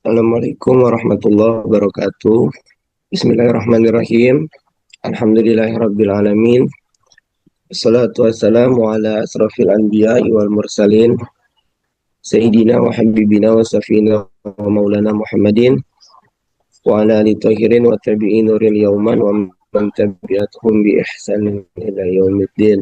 Assalamualaikum warahmatullahi wabarakatuh. Bismillahirrahmanirrahim. Alhamdulillahirabbil alamin. Wassalatu wassalamu ala asrafil anbiya'i wal mursalin sayyidina wa habibina wa safina wa maulana Muhammadin wa ala alihi tahirin wa tabi'in nuril yauman wa man tabi'atuhum bi ihsanin ila yaumiddin.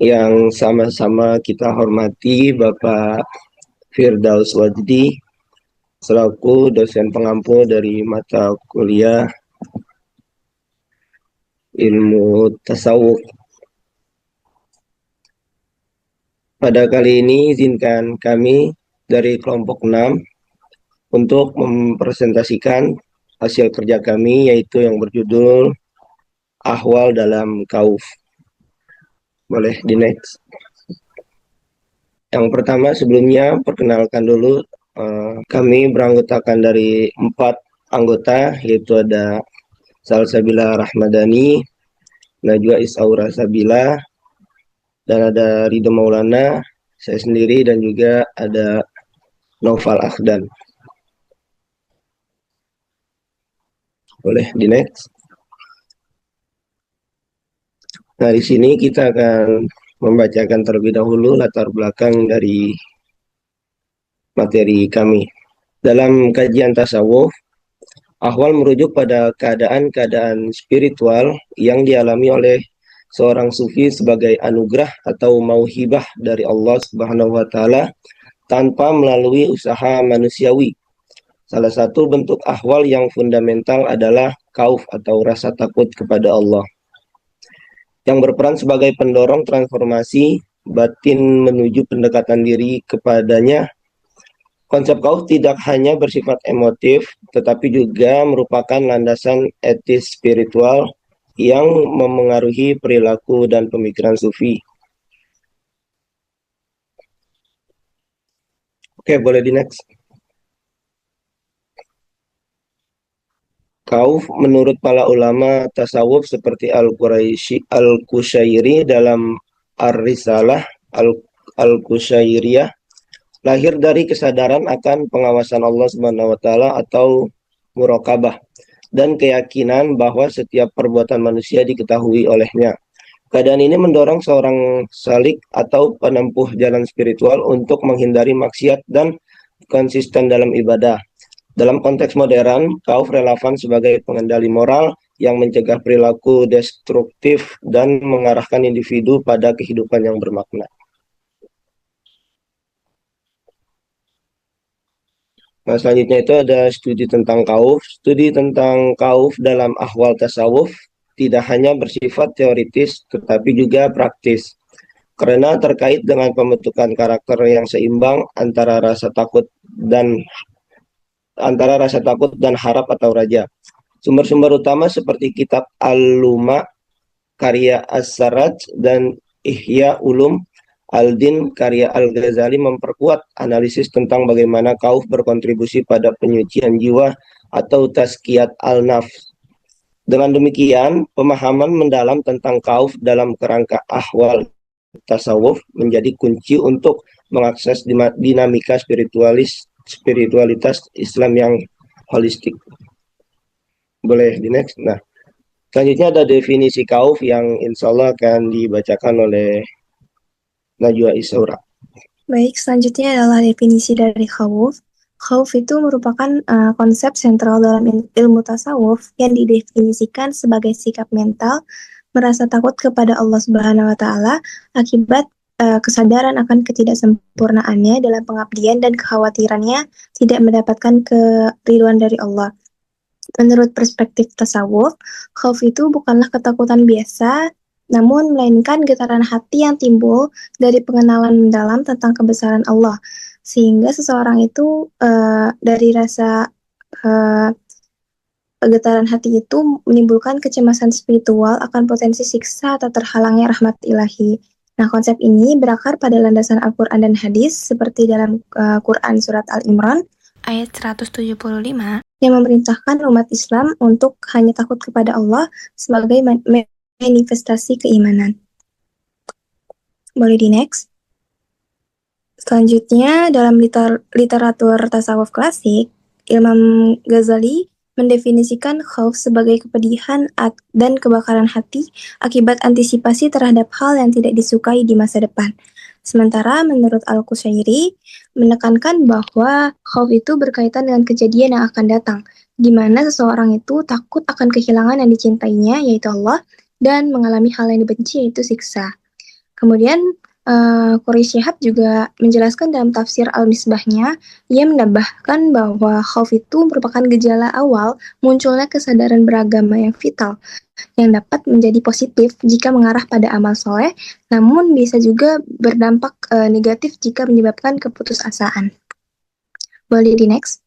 Yang sama-sama kita hormati Bapak Firdaus Wajdi selaku dosen pengampu dari mata kuliah ilmu tasawuf. Pada kali ini izinkan kami dari kelompok 6 untuk mempresentasikan hasil kerja kami, yaitu yang berjudul Ahwal dalam Kauf. Boleh di next. Yang pertama sebelumnya perkenalkan dulu, kami beranggotakan dari 4 anggota, yaitu ada Salsabila Rahmadani, Najwa Isaura Sabila, dan ada Ridho Maulana, saya sendiri, dan juga ada Noval Akhdan. Boleh di next. Nah, di sini kita akan membacakan terlebih dahulu latar belakang dari materi kami. Dalam kajian tasawuf, ahwal merujuk pada keadaan-keadaan spiritual yang dialami oleh seorang sufi sebagai anugerah atau mauhibah dari Allah Subhanahu wa taala tanpa melalui usaha manusiawi. Salah satu bentuk ahwal yang fundamental adalah khauf atau rasa takut kepada Allah, yang berperan sebagai pendorong transformasi batin menuju pendekatan diri kepadanya. Konsep khauf tidak hanya bersifat emotif, tetapi juga merupakan landasan etis spiritual yang memengaruhi perilaku dan pemikiran sufi. Oke, boleh di next. Khauf menurut para ulama tasawuf seperti Al-Qushairi dalam Ar-Risalah Al-Qushairiyah, lahir dari kesadaran akan pengawasan Allah Subhanahu wa taala atau muraqabah dan keyakinan bahwa setiap perbuatan manusia diketahui olehnya. Keadaan ini mendorong seorang salik atau penempuh jalan spiritual untuk menghindari maksiat dan konsisten dalam ibadah. Dalam konteks modern, khauf relevan sebagai pengendali moral yang mencegah perilaku destruktif dan mengarahkan individu pada kehidupan yang bermakna. Nah, selanjutnya itu ada studi tentang khauf. Studi tentang khauf dalam ahwal tasawuf tidak hanya bersifat teoritis, tetapi juga praktis. Karena terkait dengan pembentukan karakter yang seimbang antara rasa takut dan harap atau raja. Sumber-sumber utama seperti kitab Al-Luma karya As-Sarraj dan Ihya Ulum Al-Din karya Al-Ghazali memperkuat analisis tentang bagaimana khauf berkontribusi pada penyucian jiwa atau tazkiyat al-nafs. Dengan demikian, pemahaman mendalam tentang khauf dalam kerangka ahwal tasawuf menjadi kunci untuk mengakses dinamika spiritualitas Islam yang holistik. Boleh di next. Nah, selanjutnya ada definisi khauf yang insya Allah akan dibacakan oleh Najwa Isaura. Baik, selanjutnya adalah definisi dari khauf. Khauf itu merupakan konsep sentral dalam ilmu tasawuf yang didefinisikan sebagai sikap mental merasa takut kepada Allah Subhanahu wa taala akibat kesadaran akan ketidaksempurnaannya dalam pengabdian dan kekhawatirannya tidak mendapatkan keridhaan dari Allah. Menurut perspektif tasawuf, khauf itu bukanlah ketakutan biasa, namun melainkan getaran hati yang timbul dari pengenalan mendalam tentang kebesaran Allah, sehingga seseorang itu dari rasa getaran hati itu menimbulkan kecemasan spiritual akan potensi siksa atau terhalangnya rahmat ilahi. Nah, konsep ini berakar pada landasan Al-Quran dan hadis seperti dalam Quran Surat Al-Imran ayat 175 yang memerintahkan umat Islam untuk hanya takut kepada Allah sebagai manifestasi keimanan. Boleh di next. Selanjutnya, dalam literatur tasawuf klasik, Imam Ghazali mendefinisikan khauf sebagai kepedihan dan kebakaran hati akibat antisipasi terhadap hal yang tidak disukai di masa depan. Sementara menurut Al-Qushairi, menekankan bahwa khauf itu berkaitan dengan kejadian yang akan datang, di mana seseorang itu takut akan kehilangan yang dicintainya, yaitu Allah, dan mengalami hal yang dibenci, yaitu siksa. Kemudian Qori Shihab juga menjelaskan dalam tafsir Al-Misbahnya, ia menambahkan bahwa khauf itu merupakan gejala awal munculnya kesadaran beragama yang vital, yang dapat menjadi positif jika mengarah pada amal soleh, namun bisa juga berdampak negatif jika menyebabkan keputusasaan. Boleh di next?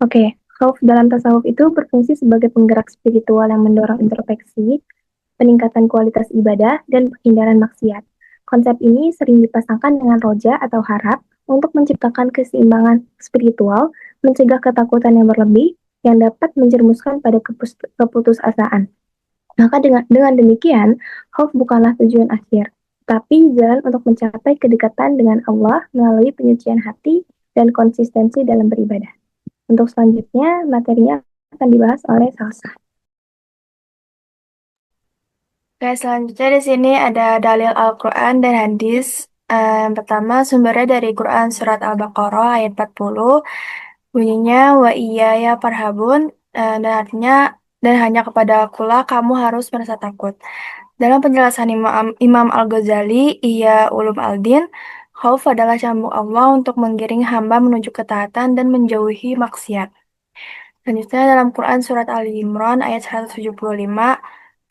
Oke, khauf dalam tasawuf itu berfungsi sebagai penggerak spiritual yang mendorong introspeksi, peningkatan kualitas ibadah, dan penghindaran maksiat. Konsep ini sering dipasangkan dengan roja atau harap untuk menciptakan keseimbangan spiritual, mencegah ketakutan yang berlebih, yang dapat menjerumuskan pada keputusasaan. Maka dengan demikian, khauf bukanlah tujuan akhir, tapi jalan untuk mencapai kedekatan dengan Allah melalui penyucian hati dan konsistensi dalam beribadah. Untuk selanjutnya, materinya akan dibahas oleh Salsa. Oke, selanjutnya di sini ada dalil Al-Quran dan hadis. Yang pertama sumbernya dari Quran surat Al-Baqarah ayat 40. Bunyinya wa ya farhabun, dan artinya dan hanya kepada akulah kamu harus merasa takut. Dalam penjelasan Imam Al-Ghazali, Ihya Ulum Al-Din, khauf adalah cambuk Allah untuk menggiring hamba menuju ketaatan dan menjauhi maksiat. Selanjutnya dalam Quran surat Ali Imran ayat 175,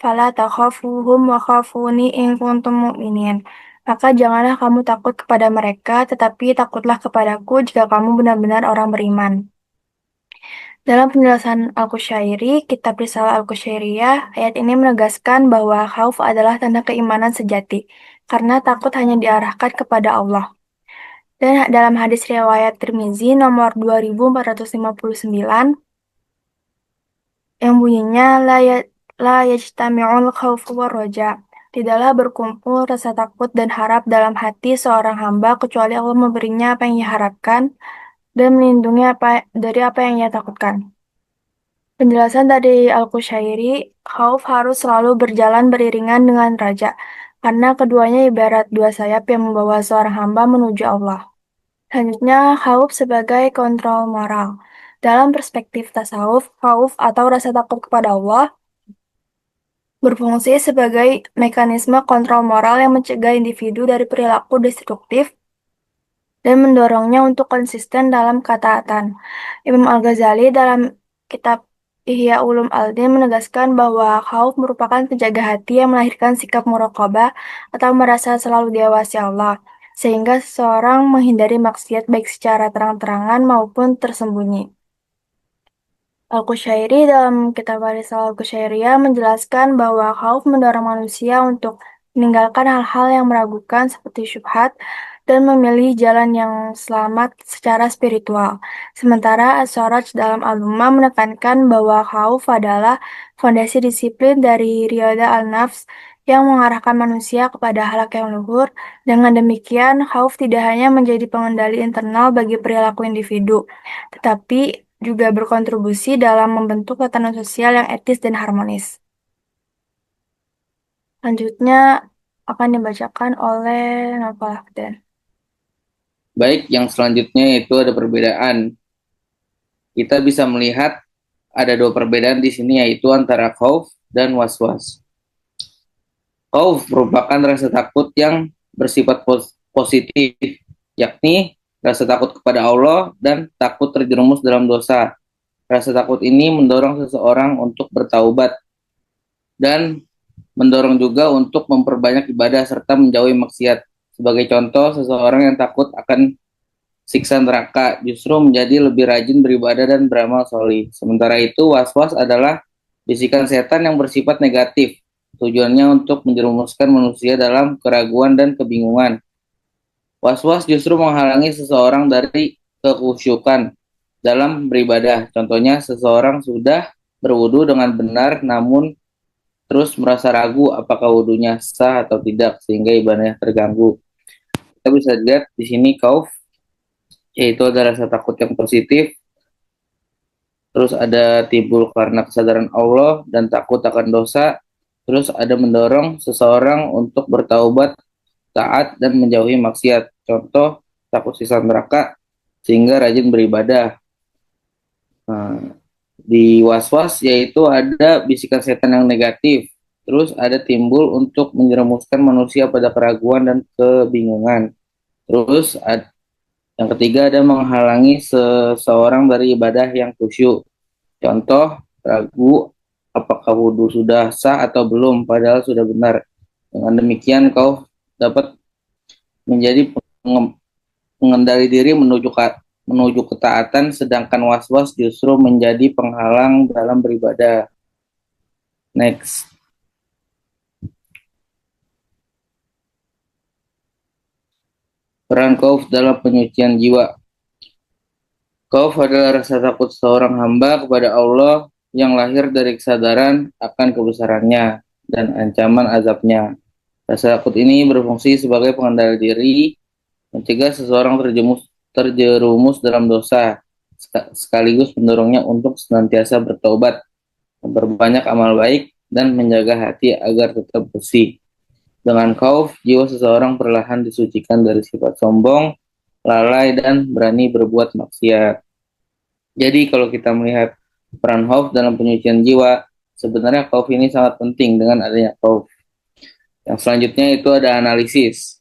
Fala takhafuhum wa khafuni in kuntum mu'minin. Maka janganlah kamu takut kepada mereka, tetapi takutlah kepadaku jika kamu benar-benar orang beriman. Dalam penjelasan Al-Qushairi, kitab Risalah Al-Qushairiyah, ayat ini menegaskan bahwa khauf adalah tanda keimanan sejati, karena takut hanya diarahkan kepada Allah. Dan dalam hadis riwayat Tirmizi nomor 2459, yang bunyinya la yajtami'ul khawfu war roja. Tidaklah berkumpul rasa takut dan harap dalam hati seorang hamba kecuali Allah memberinya apa yang ia harapkan dan melindungi dari apa yang ia takutkan. Penjelasan dari Al-Qushairi, khauf harus selalu berjalan beriringan dengan raja, karena keduanya ibarat dua sayap yang membawa seorang hamba menuju Allah. Selanjutnya, khauf sebagai kontrol moral. Dalam perspektif tasawuf, khauf atau rasa takut kepada Allah berfungsi sebagai mekanisme kontrol moral yang mencegah individu dari perilaku destruktif dan mendorongnya untuk konsisten dalam ketaatan. Imam Al-Ghazali dalam kitab Ihya Ulum Al-Din menegaskan bahwa khauf merupakan penjaga hati yang melahirkan sikap muraqabah atau merasa selalu diawasi Allah, sehingga seseorang menghindari maksiat baik secara terang-terangan maupun tersembunyi. Al-Qushairi dalam kitab Risalah Al-Qushairiyah menjelaskan bahwa khauf mendorong manusia untuk meninggalkan hal-hal yang meragukan seperti syubhat dan memilih jalan yang selamat secara spiritual. Sementara As-Sarraj dalam Al-Lumma menekankan bahwa khauf adalah fondasi disiplin dari Riyadha Al-Nafs yang mengarahkan manusia kepada akhlak yang luhur. Dengan demikian, khauf tidak hanya menjadi pengendali internal bagi perilaku individu, tetapi juga berkontribusi dalam membentuk tatanan sosial yang etis dan harmonis. Selanjutnya akan dibacakan oleh Nafal Hafdan. Baik, yang selanjutnya itu ada perbedaan. Kita bisa melihat ada dua perbedaan di sini, yaitu antara khauf dan waswas. Khauf merupakan rasa takut yang bersifat positif, yakni rasa takut kepada Allah dan takut terjerumus dalam dosa. Rasa takut ini mendorong seseorang untuk bertaubat dan mendorong juga untuk memperbanyak ibadah serta menjauhi maksiat. Sebagai contoh, seseorang yang takut akan siksa neraka justru menjadi lebih rajin beribadah dan beramal solih. Sementara itu, waswas adalah bisikan setan yang bersifat negatif. Tujuannya untuk menjerumuskan manusia dalam keraguan dan kebingungan. Was-was justru menghalangi seseorang dari kekhusyukan dalam beribadah. Contohnya, seseorang sudah berwudu dengan benar namun terus merasa ragu apakah wudunya sah atau tidak sehingga ibadahnya terganggu. kita bisa lihat di sini khauf, yaitu ada rasa takut yang positif, terus ada timbul karena kesadaran Allah dan takut akan dosa, terus ada mendorong seseorang untuk bertaubat, taat, dan menjauhi maksiat. Contoh, takut siksa neraka sehingga rajin beribadah. Nah, di waswas yaitu ada bisikan setan yang negatif, terus ada timbul untuk menjerumuskan manusia pada keraguan dan kebingungan. Terus yang ketiga ada menghalangi seseorang dari ibadah yang khusyuk. Contoh, ragu apakah wudhu sudah sah atau belum, padahal sudah benar. Dengan demikian kau dapat menjadi pengendali diri menuju ketaatan, sedangkan was-was justru menjadi penghalang dalam beribadah. Next. Peran khauf dalam penyucian jiwa. Khauf adalah rasa takut seorang hamba kepada Allah yang lahir dari kesadaran akan kebesarannya dan ancaman azabnya. Rasa takut ini berfungsi sebagai pengendali diri, mencegah seseorang terjerumus dalam dosa, sekaligus mendorongnya untuk senantiasa bertobat, memperbanyak amal baik, dan menjaga hati agar tetap bersih. Dengan khauf, jiwa seseorang perlahan disucikan dari sifat sombong, lalai, dan berani berbuat maksiat. Jadi kalau kita melihat peran khauf dalam penyucian jiwa, sebenarnya khauf ini sangat penting dengan adanya khauf. Yang selanjutnya itu ada analisis.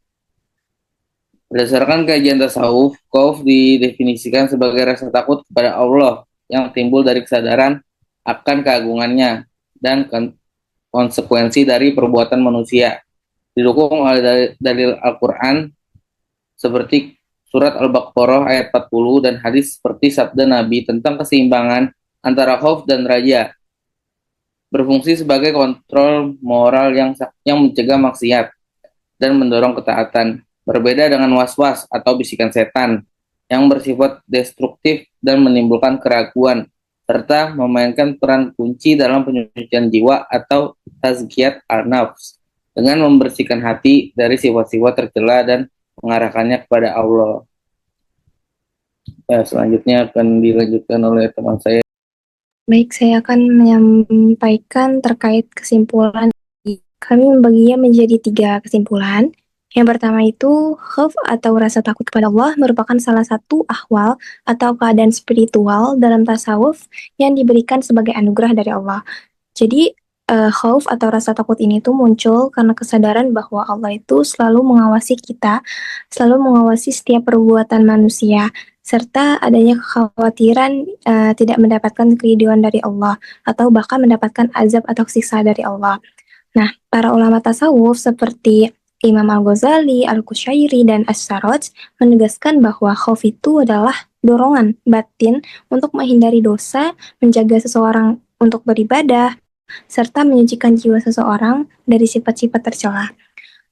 Berdasarkan kajian tasawuf, khauf didefinisikan sebagai rasa takut kepada Allah yang timbul dari kesadaran akan keagungannya dan konsekuensi dari perbuatan manusia. Didukung oleh dalil Al-Quran seperti surat Al-Baqarah ayat 40 dan hadis seperti sabda Nabi tentang keseimbangan antara khauf dan raja. Berfungsi sebagai kontrol moral yang mencegah maksiat dan mendorong ketaatan. Berbeda dengan was-was atau bisikan setan yang bersifat destruktif dan menimbulkan keraguan serta memainkan peran kunci dalam penyucian jiwa atau tazkiyat al-nafs dengan membersihkan hati dari sifat-sifat tercela dan mengarahkannya kepada Allah. Ya, selanjutnya akan dilanjutkan oleh teman saya. Baik, saya akan menyampaikan terkait kesimpulan. Kami membaginya menjadi 3 kesimpulan. Yang pertama itu, khauf atau rasa takut kepada Allah merupakan salah satu ahwal atau keadaan spiritual dalam tasawuf yang diberikan sebagai anugerah dari Allah. Jadi, khauf atau rasa takut ini tuh muncul karena kesadaran bahwa Allah itu selalu mengawasi kita, selalu mengawasi setiap perbuatan manusia, serta adanya kekhawatiran tidak mendapatkan keridhaan dari Allah, atau bahkan mendapatkan azab atau siksa dari Allah. Nah, para ulama tasawuf seperti Imam Al-Ghazali, Al-Qushairi, dan As-Sarraj menegaskan bahwa khauf itu adalah dorongan batin untuk menghindari dosa, menjaga seseorang untuk beribadah, serta menyucikan jiwa seseorang dari sifat-sifat tercela.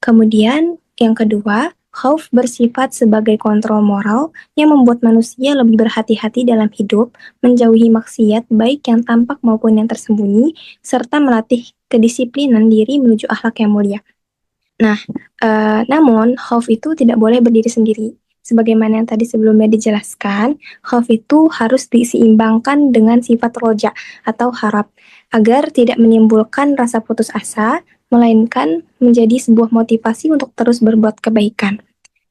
Kemudian, yang kedua, khauf bersifat sebagai kontrol moral yang membuat manusia lebih berhati-hati dalam hidup, menjauhi maksiat baik yang tampak maupun yang tersembunyi, serta melatih kedisiplinan diri menuju akhlak yang mulia. Nah, namun khauf itu tidak boleh berdiri sendiri. Sebagaimana yang tadi sebelumnya dijelaskan, khauf itu harus diseimbangkan dengan sifat roja atau harap, agar tidak menimbulkan rasa putus asa, melainkan menjadi sebuah motivasi untuk terus berbuat kebaikan.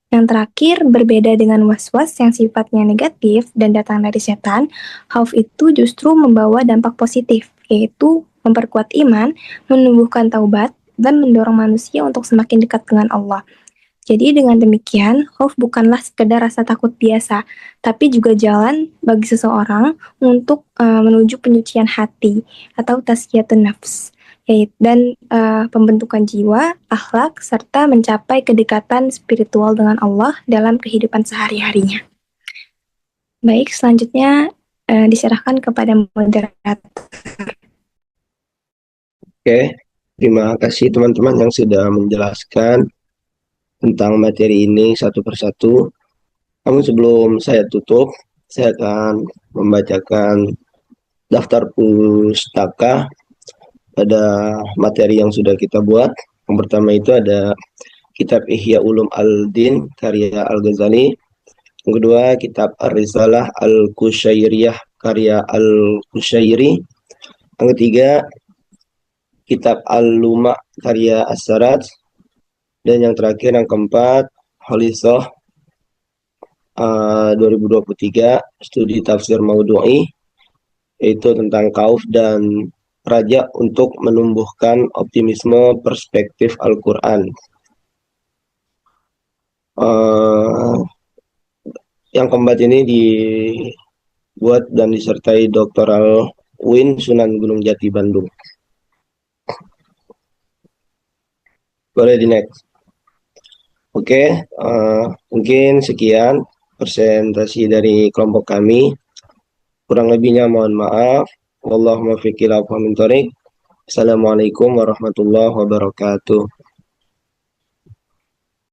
Yang terakhir, berbeda dengan was-was yang sifatnya negatif dan datang dari setan, khauf itu justru membawa dampak positif, yaitu memperkuat iman, menumbuhkan taubat, dan mendorong manusia untuk semakin dekat dengan Allah. Jadi dengan demikian, khauf bukanlah sekedar rasa takut biasa, tapi juga jalan bagi seseorang untuk menuju penyucian hati atau tazkiyatun nafs, dan pembentukan jiwa, akhlak, serta mencapai kedekatan spiritual dengan Allah dalam kehidupan sehari-harinya. Baik, selanjutnya diserahkan kepada moderator. Oke, terima kasih teman-teman yang sudah menjelaskan tentang materi ini satu persatu. Namun sebelum saya tutup, saya akan membacakan daftar pustaka pada materi yang sudah kita buat. Yang pertama itu ada kitab Ihya Ulum Al-Din karya Al-Ghazali. Yang kedua, kitab Ar-Risalah Al-Qusyairiyah karya Al-Qusyairi. Yang ketiga, kitab Al-Luma karya As-Saraj. Dan yang terakhir, yang keempat, Holisah 2023, studi tafsir Maudhu'i, yaitu tentang Khauf dan Raja untuk menumbuhkan optimisme perspektif Al-Quran. Yang keempat ini dibuat dan disertai Doktoral UIN Sunan Gunung Jati Bandung. Boleh di next. Oke, mungkin sekian presentasi dari kelompok kami. Kurang lebihnya mohon maaf. Wallahu muwaffiq ila aqwamit thoriq. Assalamualaikum warahmatullahi wabarakatuh.